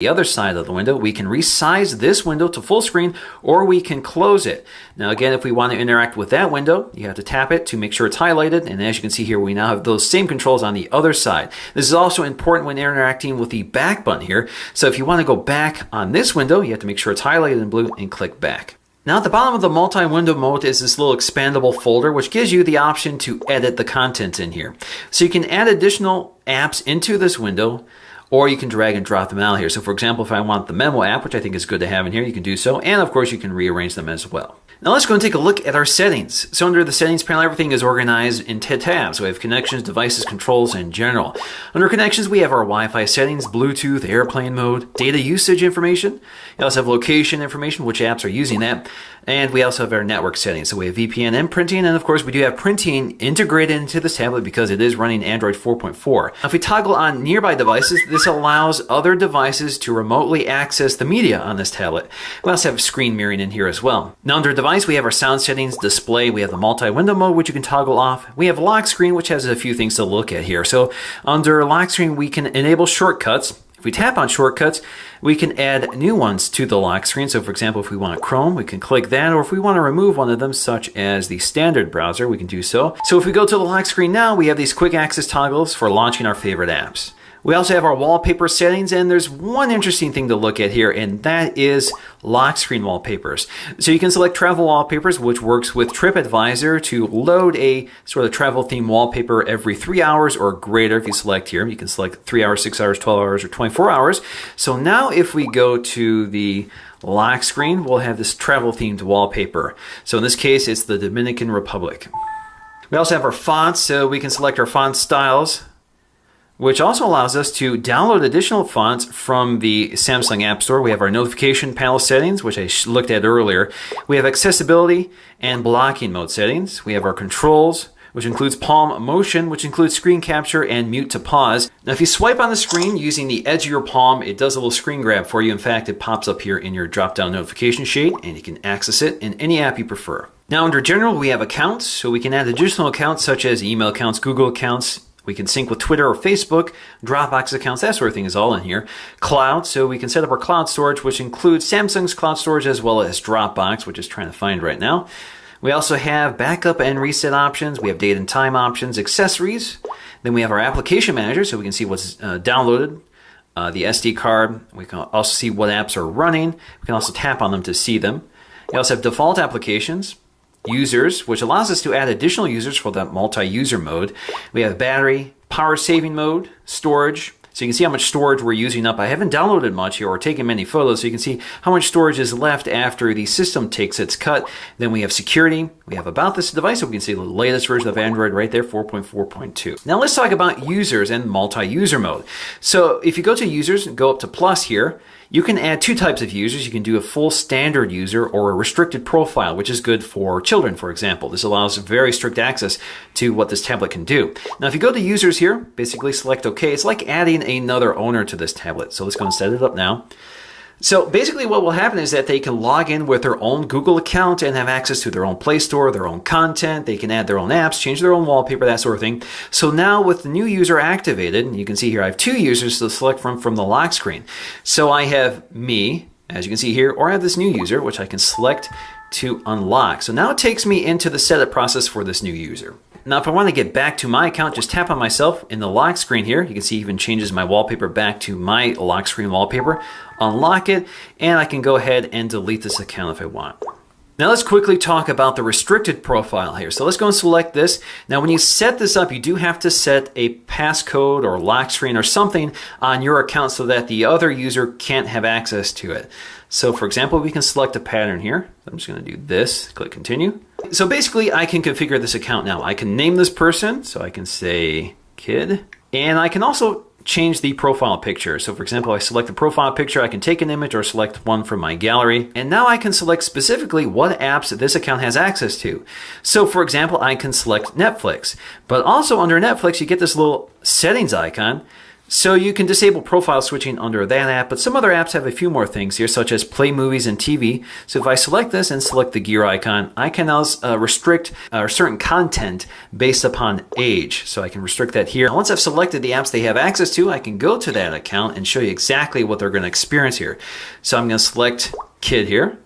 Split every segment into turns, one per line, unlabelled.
the other side of the window, we can resize this window to full screen, or we can close it. Now again, if we want to interact with that window, you have to tap it to make sure it's highlighted, and as you can see here, we now have those same controls on the other side. This is also important when interacting with the back button here. So if you want to go back on this window, you have to make sure it's highlighted in blue and click back. Now at the bottom of the multi-window mode is this little expandable folder, which gives you the option to edit the content in here. So you can add additional apps into this window, or you can drag and drop them out here. So for example, if I want the memo app, which I think is good to have in here, you can do so. And of course, you can rearrange them as well. Now let's go and take a look at our settings. So under the settings panel, everything is organized in tabs. We have connections, devices, controls, and general. Under connections, we have our Wi-Fi settings, Bluetooth, airplane mode, data usage information. We also have location information, which apps are using that. And we also have our network settings. So we have VPN and printing. And of course, we do have printing integrated into this tablet because it is running Android 4.4. Now, if we toggle on nearby devices, this allows other devices to remotely access the media on this tablet. We also have screen mirroring in here as well. Now under device, we have our sound settings, display, we have the multi-window mode, which you can toggle off. We have lock screen, which has a few things to look at here. So under lock screen, we can enable shortcuts. If we tap on shortcuts, we can add new ones to the lock screen. So for example, if we want Chrome, we can click that, or if we want to remove one of them, such as the standard browser, we can do so. So if we go to the lock screen now, we have these quick access toggles for launching our favorite apps. We also have our wallpaper settings, and there's one interesting thing to look at here, and that is lock screen wallpapers. So you can select travel wallpapers, which works with TripAdvisor to load a sort of travel theme wallpaper every 3 hours or greater. If you select here, you can select 3 hours, 6 hours, 12 hours, or 24 hours. So now if we go to the lock screen, we'll have this travel themed wallpaper. So in this case, it's the Dominican Republic. We also have our fonts, so we can select our font styles, which also allows us to download additional fonts from the Samsung App Store. We have our notification panel settings, which I looked at earlier. We have accessibility and blocking mode settings. We have our controls, which includes palm motion, which includes screen capture and mute to pause. Now, if you swipe on the screen using the edge of your palm, it does a little screen grab for you. In fact, it pops up here in your drop-down notification shade, and you can access it in any app you prefer. Now, under general, we have accounts, so we can add additional accounts such as email accounts, Google accounts. We can sync with Twitter or Facebook, Dropbox accounts, that sort of thing is all in here. Cloud, so we can set up our cloud storage, which includes Samsung's cloud storage as well as Dropbox, which is trying to find right now. We also have backup and reset options. We have date and time options, accessories. Then we have our application manager, so we can see what's downloaded, the SD card. We can also see what apps are running. We can also tap on them to see them. We also have default applications. Users, which allows us to add additional users for that multi-user mode. We have battery, power saving mode, storage. So you can see how much storage we're using up. I haven't downloaded much here or taken many photos, so you can see how much storage is left after the system takes its cut. Then we have security. We have about this device, so we can see the latest version of Android right there, 4.4.2. Now let's talk about users and multi-user mode. So if you go to users and go up to plus here, you can add two types of users. You can do a full standard user or a restricted profile, which is good for children, for example. This allows very strict access to what this tablet can do. Now, if you go to users here, basically select OK. It's like adding another owner to this tablet. So let's go and set it up now. So basically what will happen is that they can log in with their own Google account and have access to their own Play Store, their own content. They can add their own apps, change their own wallpaper, that sort of thing. So now with the new user activated, you can see here I have two users to select from the lock screen. So I have me, as you can see here, or I have this new user, which I can select to unlock. So now it takes me into the setup process for this new user. Now, if I want to get back to my account, just tap on myself in the lock screen here. You can see it even changes my wallpaper back to my lock screen wallpaper. Unlock it, and I can go ahead and delete this account if I want. Now let's quickly talk about the restricted profile here. So let's go and select this. Now when you set this up, you do have to set a passcode or lock screen or something on your account so that the other user can't have access to it. So for example, we can select a pattern here. I'm just going to do this, click continue. So basically I can configure this account now. I can name this person, so I can say kid, and I can also change the profile picture. So for example, I select the profile picture, I can take an image or select one from my gallery. And now I can select specifically what apps this account has access to. So for example, I can select Netflix, but also under Netflix, you get this little settings icon So you can disable profile switching under that app, but some other apps have a few more things here, such as play movies and TV. So if I select this and select the gear icon, I can now restrict certain content based upon age. So I can restrict that here. Once I've selected the apps they have access to, I can go to that account and show you exactly what they're going to experience here. So I'm going to select Kid here,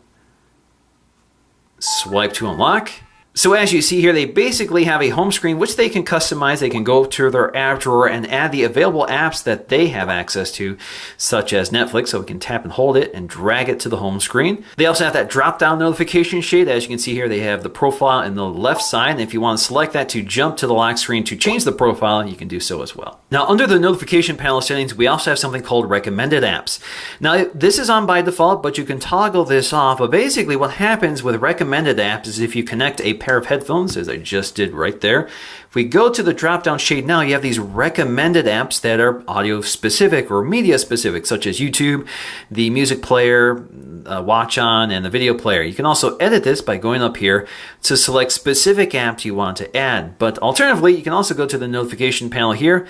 swipe to unlock. So as you see here, they basically have a home screen which they can customize. They can go to their app drawer and add the available apps that they have access to, such as Netflix. So we can tap and hold it and drag it to the home screen. They also have that drop-down notification shade. As you can see here, they have the profile in the left side. And if you want to select that to jump to the lock screen to change the profile, you can do so as well. Now, under the notification panel settings, we also have something called recommended apps. Now, this is on by default, but you can toggle this off. But basically what happens with recommended apps is if you connect a pair of headphones, as I just did right there. If we go to the drop-down shade now, you have these recommended apps that are audio specific or media specific, such as YouTube, the music player, Watch On, and the video player. You can also edit this by going up here to select specific apps you want to add. But alternatively, you can also go to the notification panel here,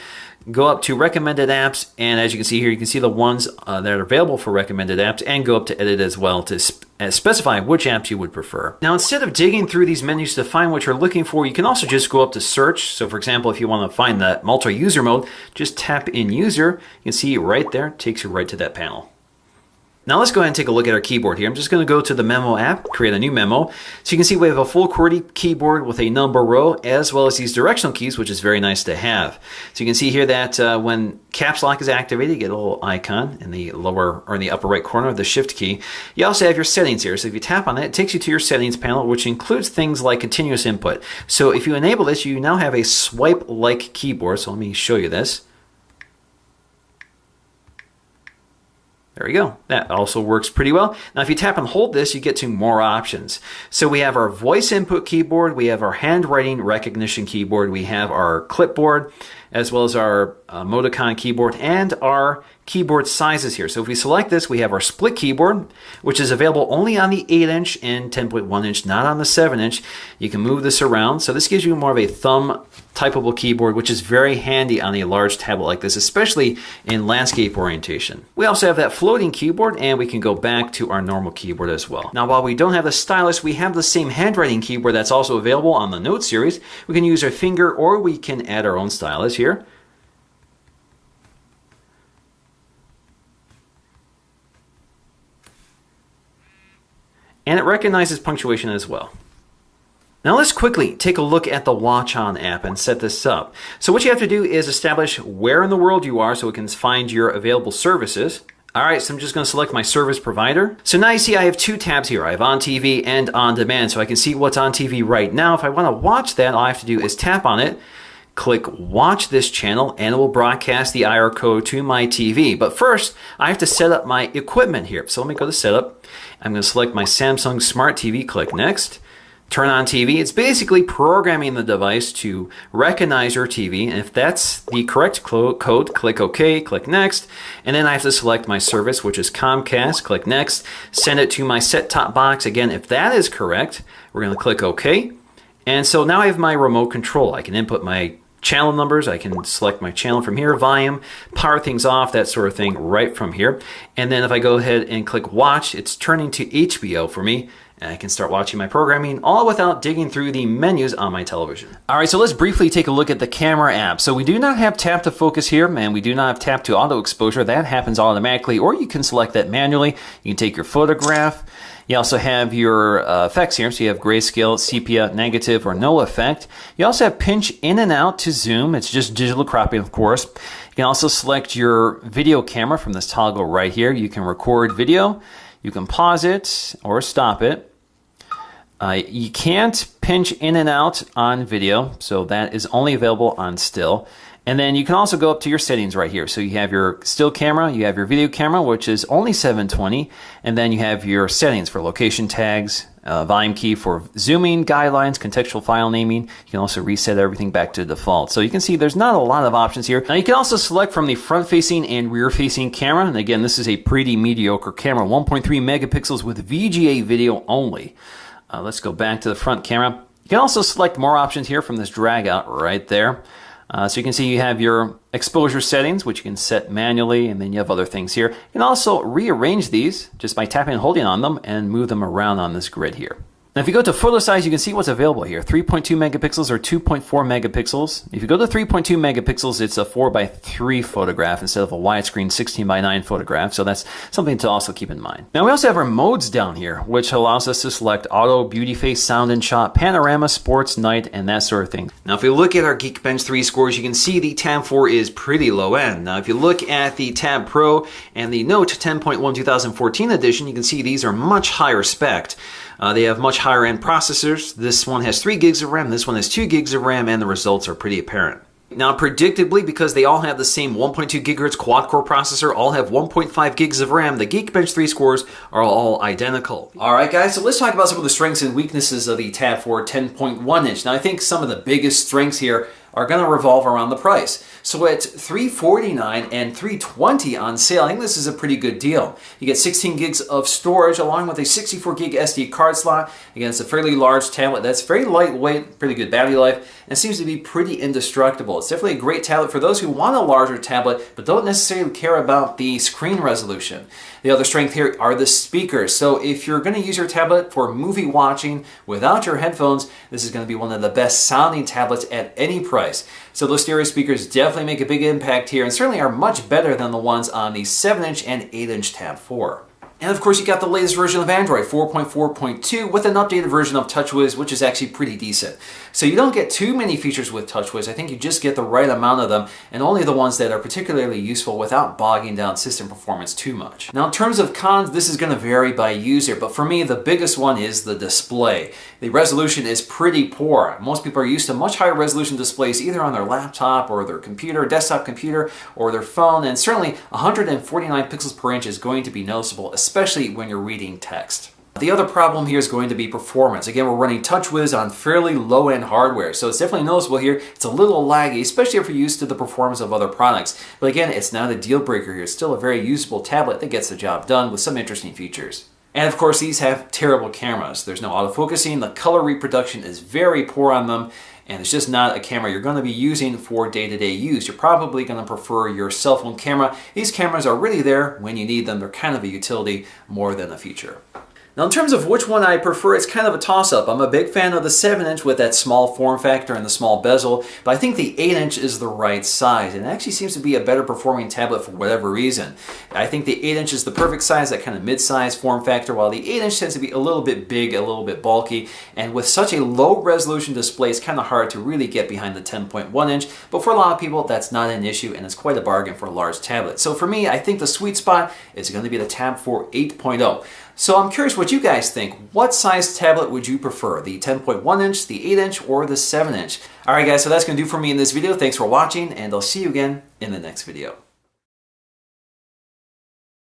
go up to recommended apps, and as you can see here, you can see the ones that are available for recommended apps, and go up to edit as well to specify which apps you would prefer. Now, instead of digging through these menus to find what you're looking for, you can also just go up to search. So for example, if you want to find that multi-user mode, just tap in user. You can see right there, it takes you right to that panel. Now let's go ahead and take a look at our keyboard here. I'm just going to go to the memo app, create a new memo. So you can see we have a full QWERTY keyboard with a number row, as well as these directional keys, which is very nice to have. So you can see here that when caps lock is activated, you get a little icon in the lower or in the upper right corner of the shift key. You also have your settings here. So if you tap on it, it takes you to your settings panel, which includes things like continuous input. So if you enable this, you now have a swipe-like keyboard. So let me show you this. There we go. That also works pretty well. Now, if you tap and hold this, you get to more options. So we have our voice input keyboard, we have our handwriting recognition keyboard, we have our clipboard, as well as our Modicon keyboard, and our keyboard sizes here. So if we select this, we have our split keyboard, which is available only on the 8-inch and 10.1-inch, not on the 7-inch. You can move this around. So this gives you more of a thumb typable keyboard, which is very handy on a large tablet like this, especially in landscape orientation. We also have that floating keyboard, and we can go back to our normal keyboard as well. Now, while we don't have the stylus, we have the same handwriting keyboard that's also available on the Note series. We can use our finger, or we can add our own stylus here. And it recognizes punctuation as well. Now let's quickly take a look at the Watch On app and set this up. So what you have to do is establish where in the world you are so it can find your available services. All right, so I'm just going to select my service provider. So now you see I have two tabs here. I have On TV and On Demand, so I can see what's on TV right now. If I want to watch that, all I have to do is tap on it, click Watch This Channel, and it will broadcast the IR code to my TV. But first, I have to set up my equipment here. So let me go to Setup. I'm going to select my Samsung Smart TV, click Next. Turn on TV. It's basically programming the device to recognize your TV, and if that's the correct code, click OK, click Next, and then I have to select my service, which is Comcast, click Next, send it to my set-top box. Again, if that is correct, we're going to click OK, and so now I have my remote control. I can input my channel numbers, I can select my channel from here, volume, power things off, that sort of thing right from here. And then if I go ahead and click watch, it's turning to HBO for me, and I can start watching my programming all without digging through the menus on my television. All right, so let's briefly take a look at the camera app. So we do not have tap to focus here, and we do not have tap to auto exposure. That happens automatically, or you can select that manually. You can take your photograph. You also have your effects here, so you have grayscale, sepia, negative, or no effect. You also have pinch in and out to zoom. It's just digital cropping, of course. You can also select your video camera from this toggle right here. You can record video. You can pause it or stop it. You can't pinch in and out on video, so that is only available on still. And then you can also go up to your settings right here. So you have your still camera, you have your video camera, which is only 720, and then you have your settings for location tags, volume key for zooming, guidelines, contextual file naming. You can also reset everything back to default. So you can see there's not a lot of options here. Now you can also select from the front-facing and rear-facing camera. And again, this is a pretty mediocre camera, 1.3 megapixels with VGA video only. Let's go back to the front camera. You can also select more options here from this drag out right there. So you can see you have your exposure settings, which you can set manually, and then you have other things here. You can also rearrange these just by tapping and holding on them and move them around on this grid here. Now, if you go to photo size, you can see what's available here. 3.2 megapixels or 2.4 megapixels. If you go to 3.2 megapixels, it's a 4:3 photograph instead of a widescreen 16:9 photograph. So that's something to also keep in mind. Now, we also have our modes down here, which allows us to select auto, beauty face, sound and shot, panorama, sports, night, and that sort of thing. Now, if you look at our Geekbench 3 scores, you can see the Tab 4 is pretty low end. Now, if you look at the Tab Pro and the Note 10.1 2014 edition, you can see these are much higher spec. They have much higher end processors. This one has 3 gigs of RAM, this one has 2 gigs of RAM, and the results are pretty apparent. Now, predictably, because they all have the same 1.2 gigahertz quad-core processor, all have 1.5 gigs of RAM, the Geekbench 3 scores are all identical. Alright guys, so let's talk about some of the strengths and weaknesses of the Tab 4 10.1 inch. Now, I think some of the biggest strengths here are going to revolve around the price. So at $349 and $320 on sale, I think this is a pretty good deal. You get 16 gigs of storage along with a 64 gig SD card slot. Again, it's a fairly large tablet that's very lightweight, pretty good battery life, and seems to be pretty indestructible. It's definitely a great tablet for those who want a larger tablet but don't necessarily care about the screen resolution. The other strength here are the speakers. So if you're going to use your tablet for movie watching without your headphones, this is going to be one of the best sounding tablets at any price. So those stereo speakers definitely make a big impact here and certainly are much better than the ones on the 7-inch and 8-inch Tab 4. And of course, you got the latest version of Android 4.4.2 with an updated version of TouchWiz, which is actually pretty decent. So you don't get too many features with TouchWiz. I think you just get the right amount of them and only the ones that are particularly useful without bogging down system performance too much. Now, in terms of cons, this is going to vary by user, but for me, the biggest one is the display. The resolution is pretty poor. Most people are used to much higher resolution displays either on their laptop or their computer, desktop computer, or their phone, and certainly 149 pixels per inch is going to be noticeable, especially when you're reading text. The other problem here is going to be performance. Again, we're running TouchWiz on fairly low-end hardware, so it's definitely noticeable here. It's a little laggy, especially if you're used to the performance of other products. But again, it's not a deal breaker here. It's still a very usable tablet that gets the job done with some interesting features. And of course, these have terrible cameras. There's no autofocusing, the color reproduction is very poor on them, and it's just not a camera you're going to be using for day-to-day use. You're probably going to prefer your cell phone camera. These cameras are really there when you need them. They're kind of a utility more than a feature. Now, in terms of which one I prefer, it's kind of a toss-up. I'm a big fan of the 7-inch with that small form factor and the small bezel, but I think the 8-inch is the right size, and it actually seems to be a better performing tablet for whatever reason. I think the 8-inch is the perfect size, that kind of mid-size form factor, while the 8-inch tends to be a little bit big, a little bit bulky, and with such a low-resolution display, it's kind of hard to really get behind the 10.1-inch, but for a lot of people, that's not an issue, and it's quite a bargain for a large tablet. So for me, I think the sweet spot is going to be the Tab 4 8.0. So I'm curious what you guys think. What size tablet would you prefer? The 10.1-inch, the 8-inch, or the 7-inch? Alright guys, so that's going to do for me in this video. Thanks for watching, and I'll see you again in the next video.